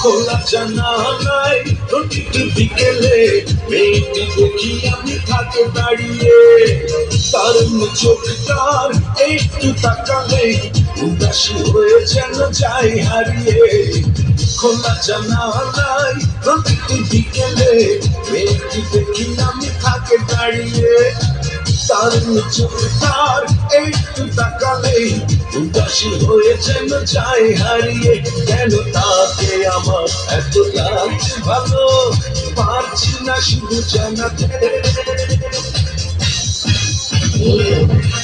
খোলা জানালায় প্রতিটি বিকেলে মেয়েটি দেখি আমি থাকে দাঁড়িয়ে, তার চোখটার একটু তাকালে উদাসী হয়ে যেন যাই হারিয়ে। খোলা জানালায় প্রতিটি বিকেলে মেয়েটি দেখি আমি থাকে দাঁড়িয়ে, তার চোখটার একটু তাকালে উদাসী হয়ে যেন যাই হারিয়ে। কেন তাকে আমার এত লাগছে ভালো, পারছি না শুধু জানাতে।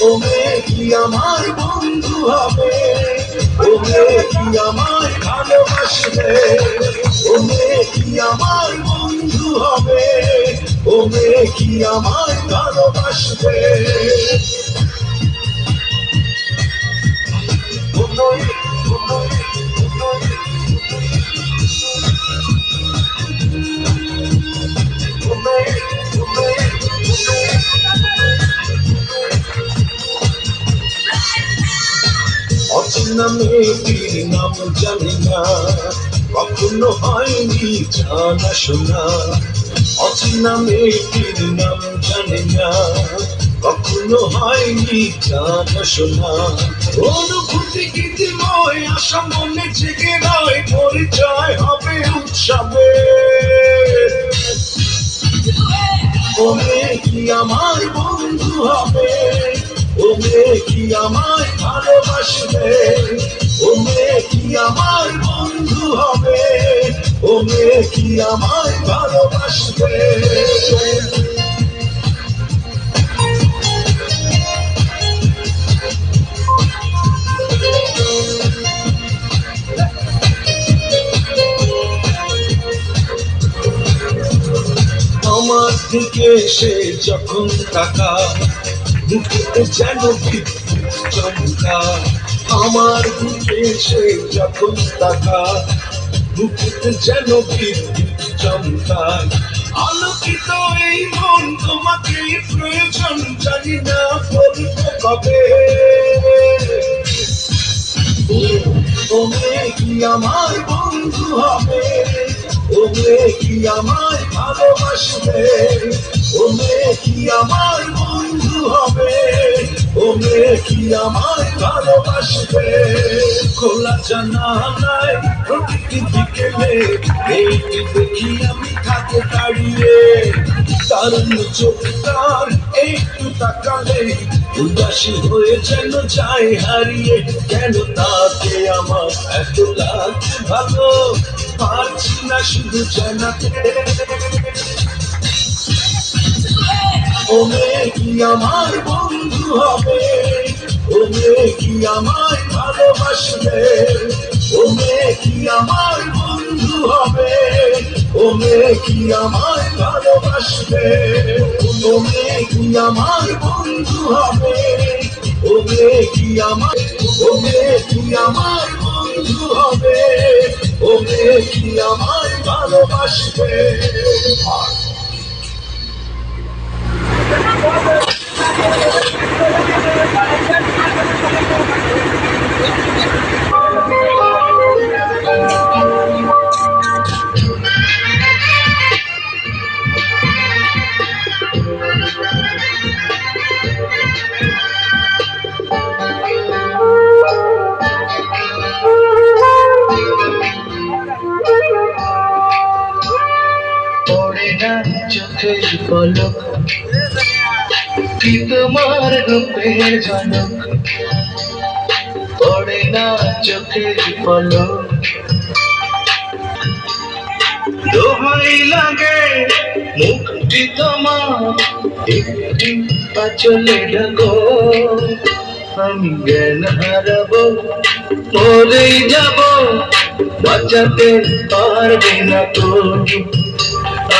ও মেয়ে কি আমার বন্ধু হবে, ও মেয়ে কি আমায় ভালোবাসবে, ও মেয়ে কি আমার বন্ধু হবে, ও মেয়ে কি আমায় ভালোবাসবে। অচেনা মেয়েটির নাম জানি না, কখনো হয়নি জানা শোনা। অচেনা মেয়েটির নাম জানি না, কখনো হয়নি জানা শোনা। অনুভূতি গীতিময় আশা মনে জেগে রয়, পরিচয় হবে উৎসবে। ও মেয়ে কি আমার বন্ধু হবে, ও মেয়ে কি আমায় ভালোবাসবে, ও মেয়ে কি আমার বন্ধু হবে, ও মেয়ে কি আমায় ভালোবাসবে। আমার দিকে সে যখন তাকায়, মুখে যেন বিদ্যুৎ চমকায়। আমার দিকে সে যখন তাকায়, মুখে যেন বিদ্যুৎ চমকায়। আলোকিত এই মন তোমাকে প্রয়োজন, জানি না বলবো কবে। ও মেয়ে কি আমার বন্ধু হবে, ও মেয়ে কি আমায় ভালোবাসবে, ও মেয়ে কি আমার বন্ধু হবে, ও মেয়ে কি আমায় ভালোবাসবে। খোলা জানালায় প্রতিটি বিকেলে মেয়েটি দেখি আমি থাকে দাঁড়িয়ে, তার চোখটার একটু তাকালে উদাসী হয়ে যেন যাই হারিয়ে। কেন তাকে আমার এত লাগছে ভালো, পারছি না শুধু জানাতে। ও মেয়ে কি আমার বন্ধু হবে, ও মেয়ে কি আমায় ভালোবাসবে, ও মেয়ে কি আমার বন্ধু হবে, ও মেয়ে কি আমায় ভালোবাসবে। ও মেয়ে কি আমার বন্ধু হবে, ও মেয়ে কি আমার, ও মেয়ে কি আমার বন্ধু হবে, ও মেয়ে কি আমায় ভালোবাসবে। পড়ে না চোখের পলক, কি তোমার রূপের ঝলক। পড়ে না চোখের পলক, দোহাই লাগে মুখটি তোমার একটি পাচলে ঢাকো। আমি জ্ঞান হারাবো, মরেই যাব, বাঁচাতে পারবে না তো।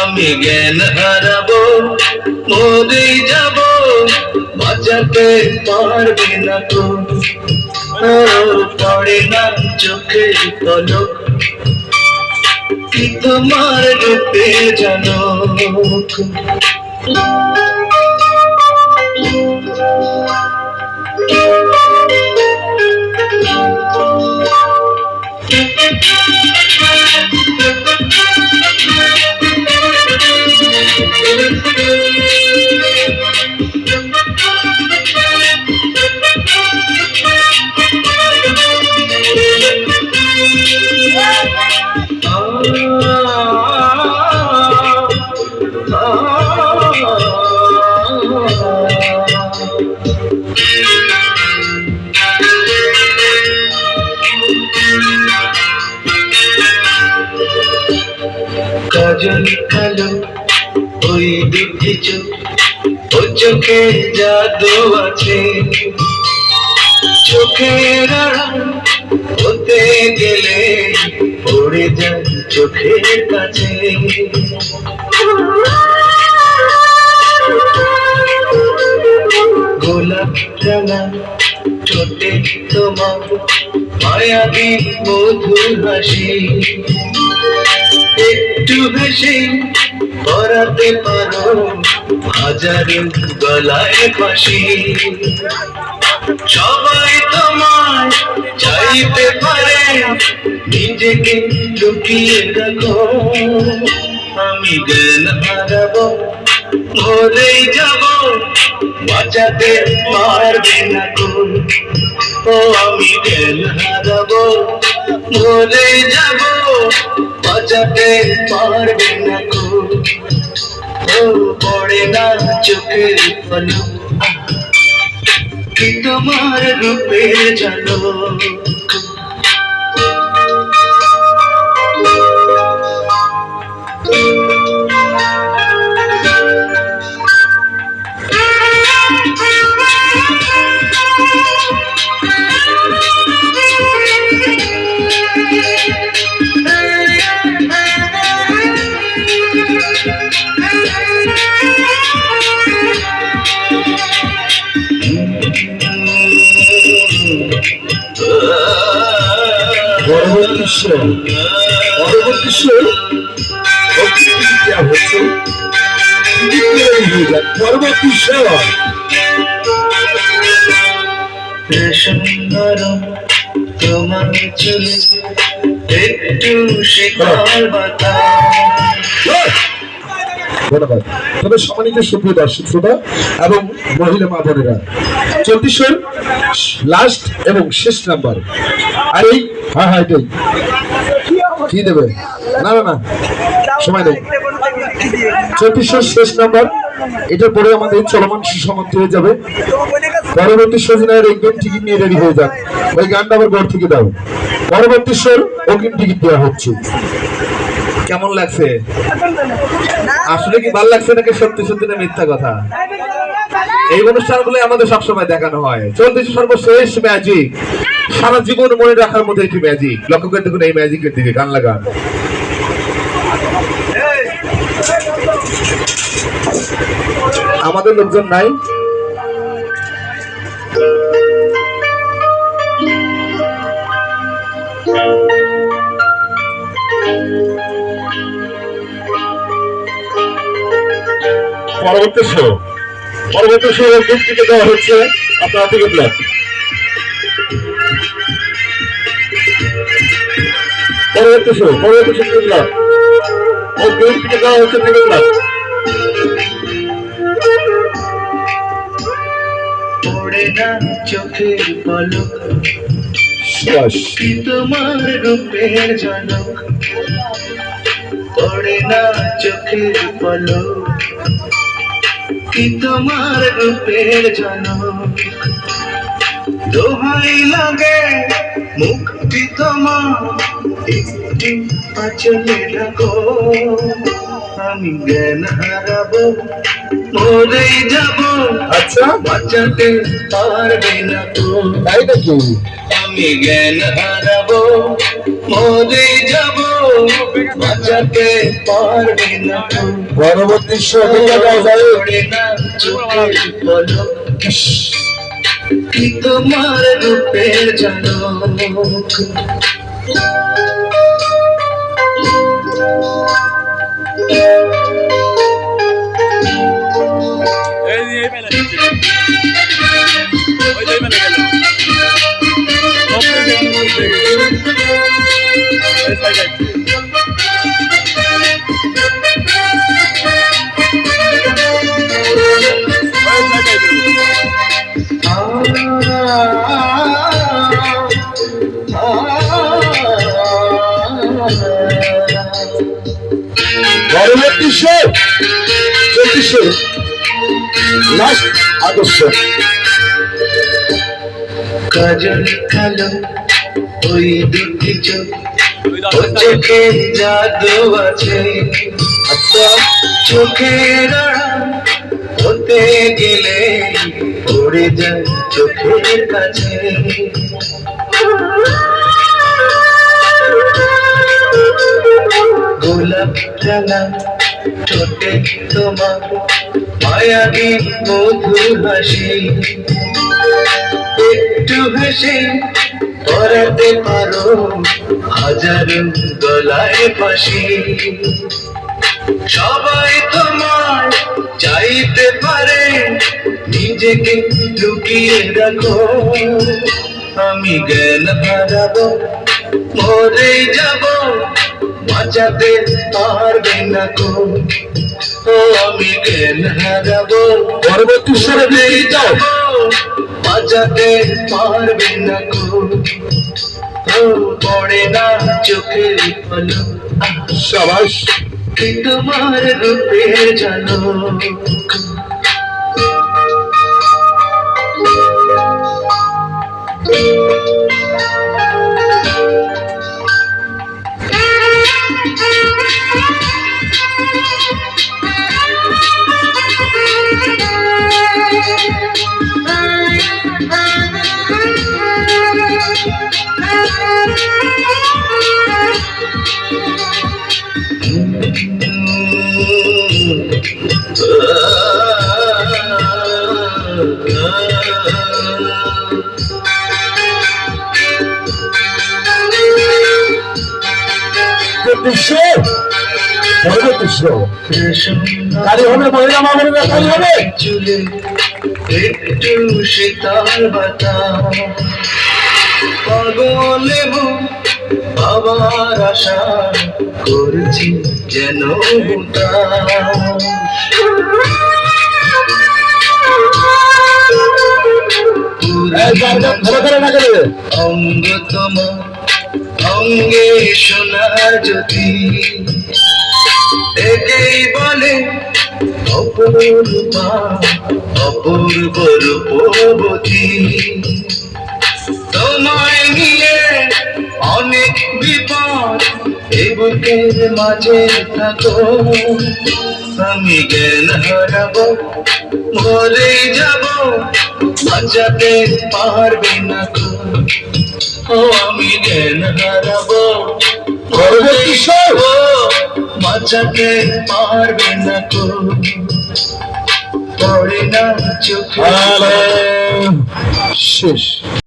আমি জ্ঞান হারাবো, মরেই যাব, বাঁচাতে পারবে না তো। পড়ে না চোখের পলক, কি তোমার রূপে ঝলক। দুটি চোখ ও চোখে জাদু আছে চোখের আড়াল হতে গেলে পড়ে যায় চোখের কাছে গোলাপ রাঙা ঠোঁটে তোমার মায়াবী মধুর হাসি একটু হেসে পরাতে পারো হাজার গলায় ফাঁসি সবাই তোমায় চাইতে পারে নিজেকে লুকিয়ে রাখো আমি জ্ঞান হারাবো ভুলেই যাব বাঁচাতে পারবে না গো ও আমি জ্ঞান হারাবো ভুলেই যাব বাঁচাতে পারবে না গো ও পড়ে না চোখের পলক কি তোমার রূপের ঝলক পরবর্তী সুন্দর তোমার চুলে একটু শিকল বাতাস ধন্যবাদ। তবে সম্মানিত সুপ্রিয় দর্শক শ্রোতা এবং মহিলা মা বোনেরা 34 লাস্ট এবং শেষ নাম্বার আর এই এটাই কি দেবে না না না সময় নেই 34 শেষ নাম্বার এটার পরে আমাদের চলমান সুসমাপ্তি হয়ে যাবে পরবর্তী সজিনার একদম টিকিট নিয়ে রেডি হয়ে যান ওই গানটা আবার ঘর থেকে দাও পরবর্তী স্বর অগ্রিম টিকিট দেওয়া হচ্ছে কেমন লাগছে আসলে কি ভালো লাগছে নাকি সত্যি সত্যি না মিথ্যা কথা এই অনুষ্ঠানগুলো আমাদের সবসময় দেখানো হয় চলতেছে সর্বশেষ ম্যাজিক সারা জীবন মনে রাখার মতো একটি ম্যাজিক লক্ষ্য করে দেখুন এই ম্যাজিকের দিকে গান লাগান আমাদের লোকজন নাই পরবর্তী শো দিক থেকে দেওয়া হচ্ছে আপনার থেকে ব্লক পরবর্তী শো ব্লক ও দিক থেকে দেওয়া হচ্ছে থেকে ব্লক পড়ে না চোখের পলক কি তোমার রূপের ঝলক পড়ে না চোখের পলক কি তোমার রূপের ঝলক দোহাই লাগে মুক্তি তোমার একটি আচলে লাগো আমি জ্ঞান হারাবো মরেই যাব আচ্ছা বাঁচাতে পারবে না তো তাই নাকি আমি জ্ঞান হারাবো মরেই যাব বাঁচাতে পারবে না তো পরবর্তী শো পড়ে না চোখের পলক কি তোমার রূপের ঝলক পরবর্তী শো 34 লাস্ট আদর্শ কাজল কালো ওই দুটি চোখ ও চোখে জাদু আছে আচ্ছা চোখের আড়াল হতে গেলে পড়ে যায় চোখের কাছে। গোলাপ রাঙা ঠোঁটে তোমার মায়াবী মধুর হাসি, একটু হেসে পরাতে পারো হাজারো গলায় ফাঁসি। সবাই তোমার চাইতে পারে, নিজেকে লুকিয়ে রাখো। আমি জ্ঞান হারাবো, মরে যাব, বাঁচাতে পারবে না কো। ও আমি জ্ঞান হারাবো, পরবর্তী স্বরে মরে যাব, বাঁচাতে পারবে না কো। ও পড়ে না চোখের পলক, সাবাস। কি তোমার রূপের ঝলক। তারই হবে মহিলা মামুনিরা, তাই হবে। চুলে একটু শীতল বাতাস, পাগলে বাবার আশা করছি যেন অঙ্গ তোমার অঙ্গে সোনার জ্যোতি, একেই বলে অপূর্বা অপূর্ব রূপবতী। তোমায় নিয়ে অনেক বিপদ এ বুকের মাঝে থাকো। আমি জ্ঞান হারাবো, মরে যাব, বাঁচাতে পারবে না কো। ও আমি জ্ঞান হারাবো, মরে যাব, বাঁচাতে পারবে না কো। পড়ে না চোখে শেষ।